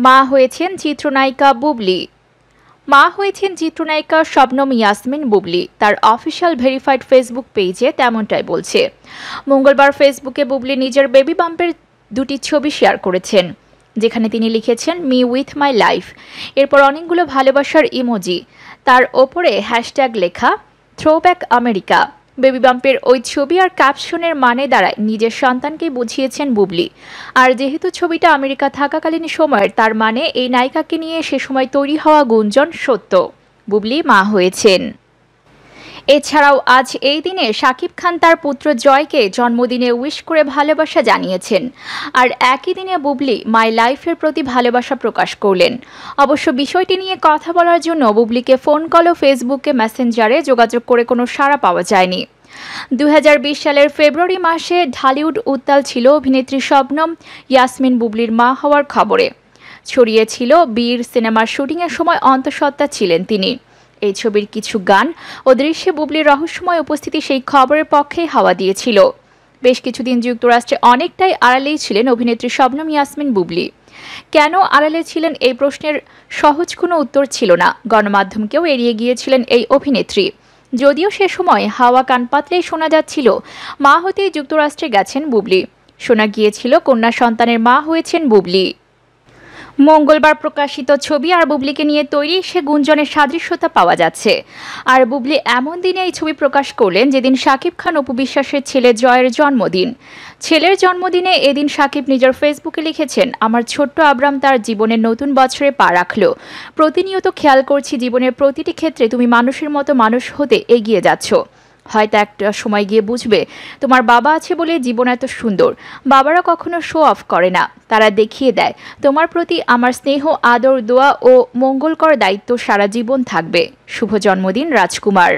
মা হয়েছেন চিত্রনায়িকা বুবলি। মা হয়েছেন চিত্রনায়িকা শবনম ইয়াসমিন বুবলি। তার অফিসিয়াল ভেরিফাইড ফেসবুক পেজে তেমনটাই বলছে। মঙ্গলবার ফেসবুকে বুবলি নিজের বেবি বাম্পের দুটি ছবি শেয়ার করেছেন, যেখানে তিনি লিখেছেন মি উইথ মাই লাইফ, এরপর অনেকগুলো ভালোবাসার ইমোজি, তার ওপরে হ্যাশট্যাগ লেখা থ্রোব্যাক আমেরিকা। বেবি বাম্পের ওই ছবি আর ক্যাপশনের মানে দাঁড়ায় নিজের সন্তানকে বুঝিয়েছেন বুবলি। আর যেহেতু ছবিটা আমেরিকা থাকাকালীন সময়ের, তার মানে এই নায়িকাকে নিয়ে সে সময় তৈরি হওয়া গুঞ্জন সত্য। বুবলি মা হয়েছেন। এছাড়াও আজ এই দিনে শাকিব খান তার পুত্র জয়কে জন্মদিনে উইশ করে ভালোবাসা জানিয়েছেন। আর একই দিনে বুবলি মাই লাইফের প্রতি ভালোবাসা প্রকাশ করলেন। অবশ্য বিষয়টি নিয়ে কথা বলার জন্য বুবলিকে ফোন কল ও ফেসবুকে মেসেঞ্জারে যোগাযোগ করে কোনো সাড়া পাওয়া যায়নি। 2020 সালের ফেব্রুয়ারি মাসে ঢালিউড উত্তাল ছিল অভিনেত্রী শবনম ইয়াসমিন বুবলির মা হওয়ার খবরে। ছড়িয়েছিল বীর সিনেমার শুটিংয়ের সময় অন্তঃসত্ত্বা ছিলেন তিনি। এই ছবির কিছু গান ও দৃশ্যে বুবলির রহস্যময় উপস্থিতি সেই খবরের পক্ষে হাওয়া দিয়েছিল। বেশ কিছুদিন যুক্তরাষ্ট্রে অনেকটাই আড়ালেই ছিলেন অভিনেত্রী শবনম ইয়াসমিন বুবলি। কেন আড়ালে ছিলেন এই প্রশ্নের সহজ কোনো উত্তর ছিল না। গণমাধ্যমকেও এড়িয়ে গিয়েছিলেন এই অভিনেত্রী। যদিও সে সময় হাওয়া কান পাতলেই শোনা যাচ্ছিল মা হতেই যুক্তরাষ্ট্রে গেছেন বুবলি। শোনা গিয়েছিল কন্যা সন্তানের মা হয়েছেন বুবলি। মঙ্গলবার প্রকাশিত ছবি আর বুবলিকে নিয়ে তৈরি সে গুঞ্জনের সাদৃশ্যতা পাওয়া যাচ্ছে। আর বুবলি এমন দিনে এই ছবি প্রকাশ করলেন যেদিন শাকিব খান অপু বিশ্বাসের ছেলে জয়ের জন্মদিন। ছেলের জন্মদিনে এদিন শাকিব নিজের ফেসবুকে লিখেছেন, আমার ছোট্ট আব্রাম তার জীবনের নতুন বছরে পা রাখল। প্রতিনিয়ত খেয়াল করছি জীবনের প্রতিটি ক্ষেত্রে তুমি মানুষের মতো মানুষ হতে এগিয়ে যাচ্ছ। হয়তো একটা সময় গিয়ে বুঝবে তোমার বাবা আছে বলে জীবন এত সুন্দর। বাবারা কখনো শো অফ করে না, তারা দেখিয়ে দেয়। তোমার প্রতি আমার স্নেহ, আদর, দোয়া ও মঙ্গলকর দায়িত্ব সারা জীবন থাকবে। শুভ জন্মদিন রাজকুমার।